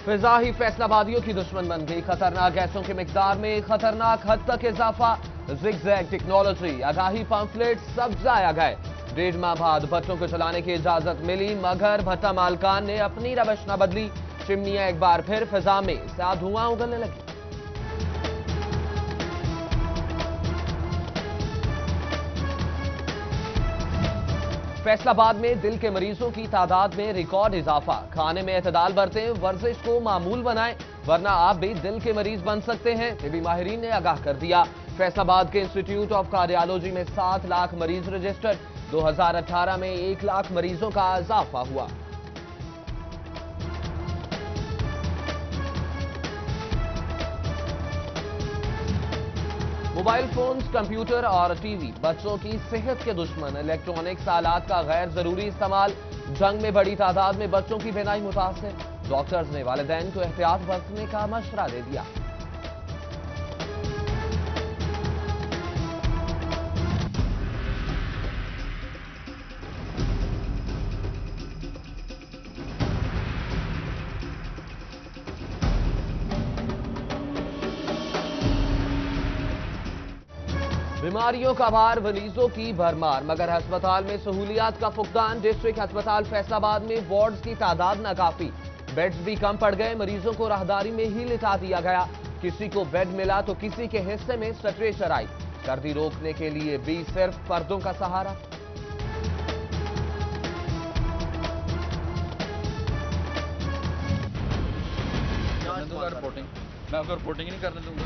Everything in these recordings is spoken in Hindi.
फिजा ही फैसलाबादियों की दुश्मन बन गई। खतरनाक गैसों की मिकदार में खतरनाक हद तक इजाफा। जिगजैग टेक्नोलॉजी, आगाही पंफलेट सब जाया गए। 1.5 माह बाद भट्टों को चलाने की इजाजत मिली, मगर भट्टा मालकान ने अपनी रवश न बदली। चिमनियां एक बार फिर फिजा में सा धुआं उगलने लगी। फैसलाबाद में दिल के मरीजों की तादाद में रिकॉर्ड इजाफा। खाने में एतदाल बरतें, वर्जिश को मामूल बनाएं, वरना आप भी दिल के मरीज बन सकते हैं। टीबी माहिरीन ने आगाह कर दिया। फैसलाबाद के इंस्टीट्यूट ऑफ कार्डियोलॉजी में 7 लाख मरीज रजिस्टर्ड। 2018 में 1 लाख मरीजों का इजाफा हुआ। मोबाइल फोन्स, कंप्यूटर और टीवी बच्चों की सेहत के दुश्मन। इलेक्ट्रॉनिक्स आलात का गैर जरूरी इस्तेमाल। जंग में बड़ी तादाद में बच्चों की बीनाई मुतासिर। डॉक्टर्स ने वालिदैन को एहतियात बरतने का मशवरा दे दिया। बीमारियों का भार, मरीजों की भरमार, मगर अस्पताल में सहूलियात का फुकदान। डिस्ट्रिक्ट अस्पताल फैसलाबाद में वार्ड्स की तादाद नाकाफी। बेड्स भी कम पड़ गए, मरीजों को राहदारी में ही लिटा दिया गया। किसी को बेड मिला तो किसी के हिस्से में स्ट्रेचर आई। सर्दी रोकने के लिए भी सिर्फ पर्दों का सहारा। रिपोर्टिंग मैं आपको रिपोर्टिंग नहीं करने दूंगा।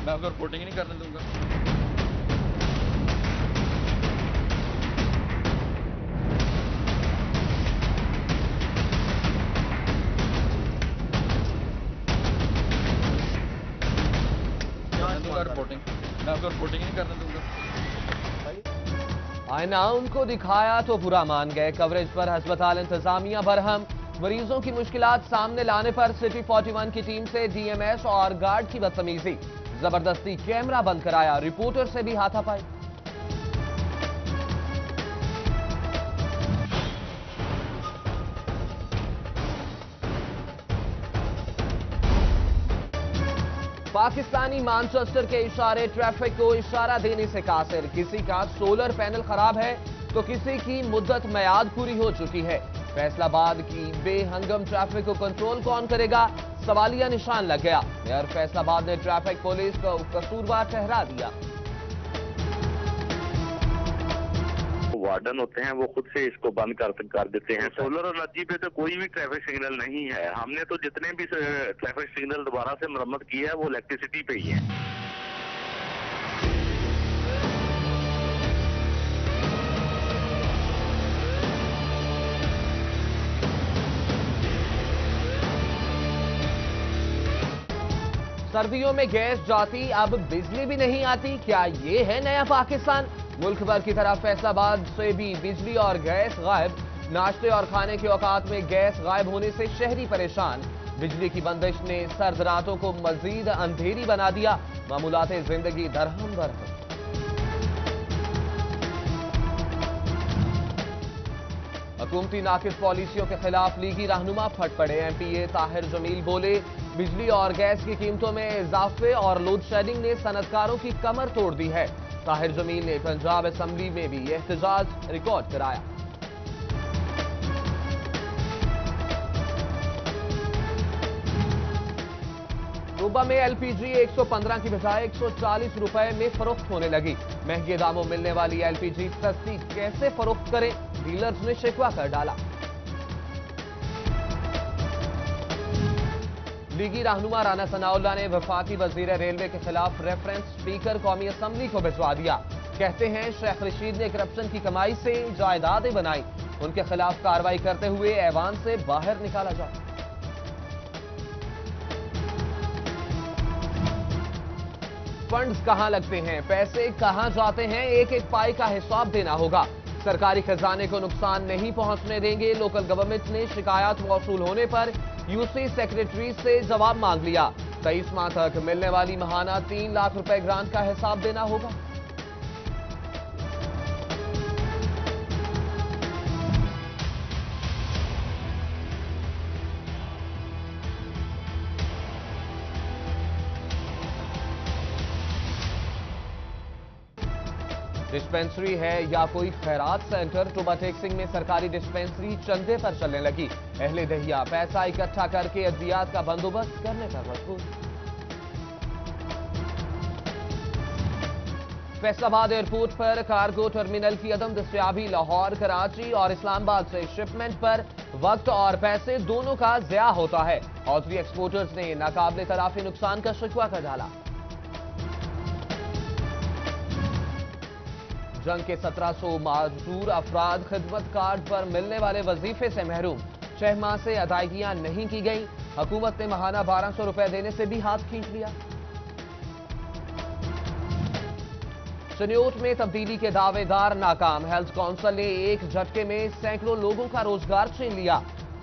मैं आपको रिपोर्टिंग नहीं करने दूंगा। रिपोर्टिंग मैं आपको रिपोर्टिंग नहीं करने दूंगा। आईना उनको दिखाया तो बुरा मान गए। कवरेज पर अस्पताल इंतजामिया बरहम। मरीजों की मुश्किलात सामने लाने पर सिटी 41 की टीम से डीएमएस और गार्ड की बदतमीजी। जबरदस्ती कैमरा बंद कराया, रिपोर्टर से भी हाथापाई। पाकिस्तानी मैनचेस्टर के इशारे ट्रैफिक को इशारा देने से कासिर। किसी का सोलर पैनल खराब है तो किसी की मुद्दत मियाद पूरी हो चुकी है। फैसलाबाद की बेहंगम ट्रैफिक को कंट्रोल कौन करेगा, सवालिया निशान लग गया। मेयर फैसलाबाद ने ट्रैफिक पुलिस को कसूरवार ठहरा दिया। वार्डन होते हैं वो खुद से इसको बंद कर देते हैं। सोलर एनर्जी पे तो कोई भी ट्रैफिक सिग्नल नहीं है। हमने तो जितने भी ट्रैफिक सिग्नल दोबारा से मरम्मत की है वो इलेक्ट्रिसिटी पे ही है। सर्दियों में गैस जाती, अब बिजली भी नहीं आती। क्या ये है नया पाकिस्तान? मुल्क भर की तरह फैसलाबाद से भी बिजली और गैस गायब। नाश्ते और खाने के औकात में गैस गायब होने से शहरी परेशान। बिजली की बंदिश ने सर्द रातों को मजीद अंधेरी बना दिया। मामूलाते जिंदगी दरहम बरहम। हुकूमती नाकिस पॉलिसियों के खिलाफ लीगी रहनुमा फट पड़े। एमपीए ताहिर जमील बोले, बिजली और गैस की कीमतों में इजाफे और लोड शेडिंग ने सनतकारों की कमर तोड़ दी है। ताहिर जमील ने पंजाब असेंबली में भी एहतजाज रिकॉर्ड कराया। सूबा में एलपीजी 115 की बजाय 140 रुपए में फरोख्त होने लगी। महंगे दामों मिलने वाली एलपीजी सस्ती कैसे फरोख्त करें, डीलर्स ने शिकवा कर डाला। लीगी रहनुमा राना सनाउल्लाह ने वफाकी वजीर रेलवे के खिलाफ रेफरेंस स्पीकर कौमी असम्बली को भिजवा दिया। कहते हैं शेख रशीद ने करप्शन की कमाई से जायदादें बनाई, उनके खिलाफ कार्रवाई करते हुए ऐवान से बाहर निकाला जाए। फंड्स कहां लगते हैं, पैसे कहां जाते हैं, एक एक पाई का हिसाब देना होगा। सरकारी खजाने को नुकसान नहीं पहुंचने देंगे। लोकल गवर्नमेंट ने शिकायत मौसूल होने पर यूसी सेक्रेटरी से जवाब मांग लिया। 23 माह तक मिलने वाली माहाना 3 लाख रुपए ग्रांट का हिसाब देना होगा। डिस्पेंसरी है या कोई खैरात सेंटर, टोबा टेक्सिंग में सरकारी डिस्पेंसरी चंदे पर चलने लगी। अहले दहिया पैसा इकट्ठा करके अद्वियात का बंदोबस्त करने पर मजबूर। फैसलाबाद एयरपोर्ट पर कार्गो टर्मिनल की अदम दस्तयाबी लाहौर, कराची और इस्लामाबाद से शिपमेंट पर वक्त और पैसे दोनों का ज़या होता है। हौजरी एक्सपोर्टर्स ने नाकाबिले तलाफी नुकसान का शिकवा कर डाला। जंग के 1700 माजूर अफराद खिदमत कार्ड पर मिलने वाले वजीफे से महरूम। 6 माह से अदायगियां नहीं की गई। हुकूमत ने माहाना 1200 रुपए देने से भी हाथ खींच लिया। चनियोट में तब्दीली के दावेदार नाकाम। हेल्थ काउंसिल ने एक झटके में सैकड़ों लोगों का रोजगार छीन लिया।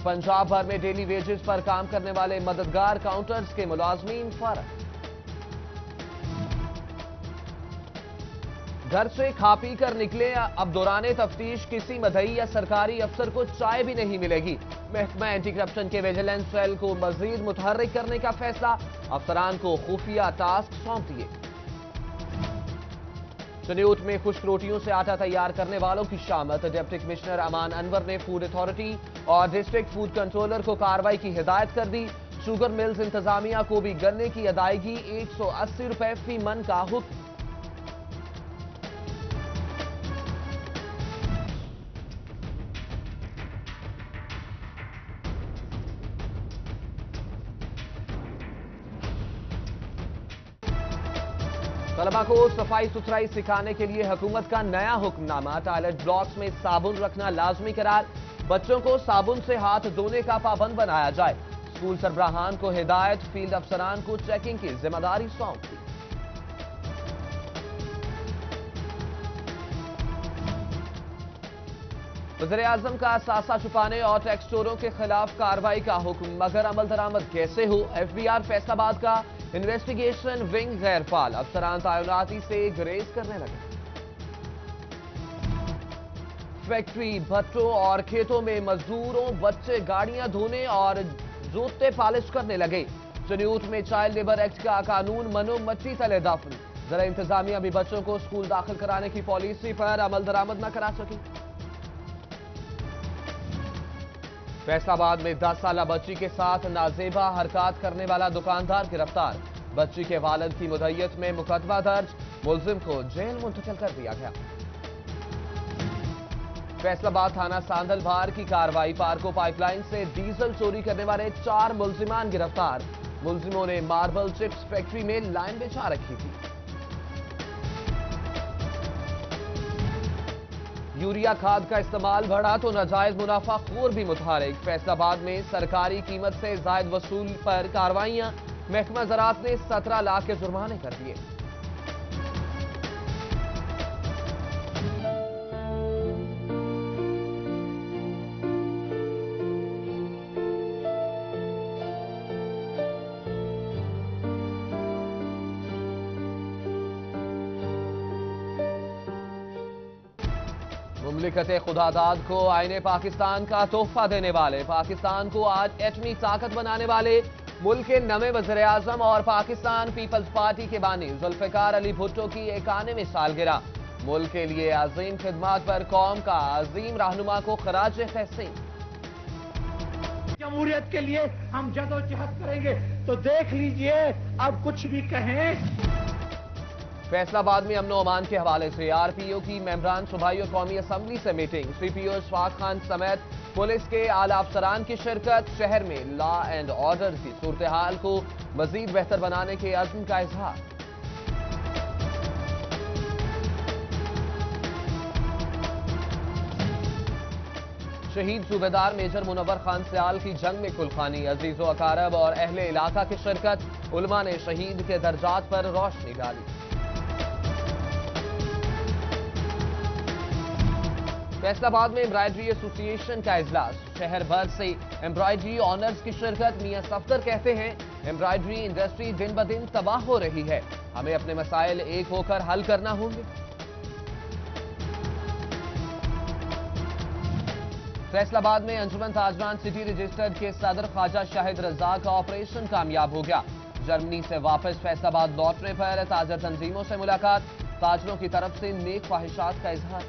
पंजाब भर में डेली वेजेस पर काम करने वाले मददगार काउंटर्स के मुलाजमीन फरार। घर से खा पी कर निकले, अब दौराने तफ्तीश किसी मदई या सरकारी अफसर को चाय भी नहीं मिलेगी। महकमा एंटी करप्शन के विजिलेंस सेल को मजीद मुतहर्रिक करने का फैसला। अफसरान को खुफिया टास्क सौंप दिए। चनियोट में खुश्क रोटियों से आटा तैयार करने वालों की शामत। डिप्टी कमिश्नर अमान अनवर ने फूड अथॉरिटी और डिस्ट्रिक्ट फूड कंट्रोलर को कार्रवाई की हिदायत कर दी। शुगर मिल्स इंतजामिया को भी गन्ने की अदायगी 180 रुपए फी मन का हुक्म। तलबा को सफाई सुथराई सिखाने के लिए हुकूमत का नया हुक्मनामा। टॉयलेट ब्लॉक्स में साबुन रखना लाजमी करार। बच्चों को साबुन से हाथ धोने का पाबंद बनाया जाए। स्कूल सरबराहान को हिदायत, फील्ड अफसरान को चेकिंग की जिम्मेदारी सौंप दी। वज़ीर-ए-आज़म का सासा छुपाने और टैक्स चोरों के खिलाफ कार्रवाई का हुक्म, मगर अमल दरामद कैसे हो। FBR फैसलाबाद का इन्वेस्टिगेशन विंग गैर फाल। अफसरान तैनाती से ग्रेज करने लगे। फैक्ट्री, भट्टों और खेतों में मजदूरों बच्चे गाड़ियां धोने और जूते पॉलिश करने लगे। चनियोट में चाइल्ड लेबर एक्ट का कानून मनो मट्टी तले दफन। जरा इंतजामिया भी बच्चों को स्कूल दाखिल कराने की पॉलिसी पर अमल दरामद न करा सकी। फैसलाबाद में 10 साला बच्ची के साथ नाजेबा हरकत करने वाला दुकानदार गिरफ्तार। बच्ची के वालिद की मुद्दत में मुकदमा दर्ज। मुलजिम को जेल मुंतकिल कर दिया गया। फैसलाबाद थाना सांदलबार की कार्रवाई। पार्को पाइपलाइन से डीजल चोरी करने वाले 4 मुलजिमान गिरफ्तार। मुलजिमों ने मार्बल चिप्स फैक्ट्री में लाइन बिछा रखी थी। यूरिया खाद का इस्तेमाल बढ़ा तो नाजायज मुनाफाखोर भी मुतहरिक। फैसलाबाद में सरकारी कीमत से जायद वसूल पर कार्रवाइयां। महकमा ज़राअत ने 17 लाख के जुर्माने कर दिए। मुमलिकत खुदादाद को आईने पाकिस्तान का तोहफा देने वाले, पाकिस्तान को आज एटमी ताकत बनाने वाले मुल्क के नवे वज़ीर-ए-आज़म और पाकिस्तान पीपल्स पार्टी के बानी जुल्फ़िकार अली भुट्टो की 91वीं सालगिरह। मुल्क के लिए अजीम खिदमात पर कौम का अजीम रहनुमा को खराज तहसीन। जमहूरियत के लिए हम जदोजहद करेंगे, तो देख लीजिए अब कुछ भी कहें। फैसलाबाद में अमनो अमान के हवाले से RPO की मेंबरान सूबाई और कौमी असम्बली से मीटिंग। CPO इशफाक खान समेत पुलिस के आला अफसरान की शिरकत। शहर में लॉ एंड ऑर्डर की सूरत हाल को मजीद बेहतर बनाने के अज़्म का इजहार। शहीद सूबेदार मेजर मुनव्वर खान सयाल की जंग में कुलखानी। अजीजो अकारब और अहले इलाका की शिरकत। उलमा ने शहीद के दर्जात पर रोशनी डाली। फैसलाबाद में एम्ब्रॉयडरी एसोसिएशन का इजलास। शहर भर से एम्ब्रॉयडरी ऑनर्स की शिरकत। मियां सफदर कहते हैं एम्ब्रॉयडरी इंडस्ट्री दिन ब दिन तबाह हो रही है, हमें अपने मसाइल एक होकर हल करना होंगे। फैसलाबाद में अंजुमन ताजरान सिटी रजिस्टर्ड के सदर ख्वाजा शाहिद रजा का ऑपरेशन कामयाब हो गया। जर्मनी से वापस फैसलाबाद लौटने पर ताजर तंजीमों से मुलाकात। ताजरों की तरफ से नेक ख्वाहिशात का इजहार।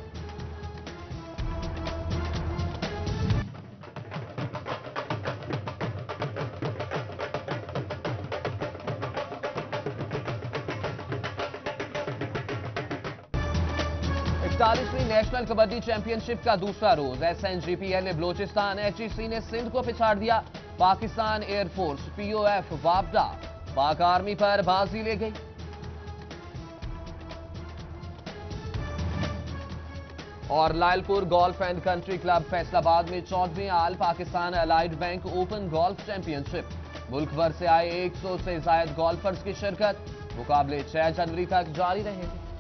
इकतालीसवीं नेशनल कबड्डी चैंपियनशिप का दूसरा रोज SNGPL ने बलोचिस्तान, HEC ने सिंध को पिछाड़ दिया। पाकिस्तान एयरफोर्स POF वापडा पाक आर्मी पर बाजी ले गई। और Lyallpur golf and country club Faisalabad में 14वीं all Pakistan Allied Bank open golf championship. मुल्क भर से आए 100 से ज्यादा गोल्फर्स की शिरकत। मुकाबले 6 जनवरी तक जारी रहेंगे।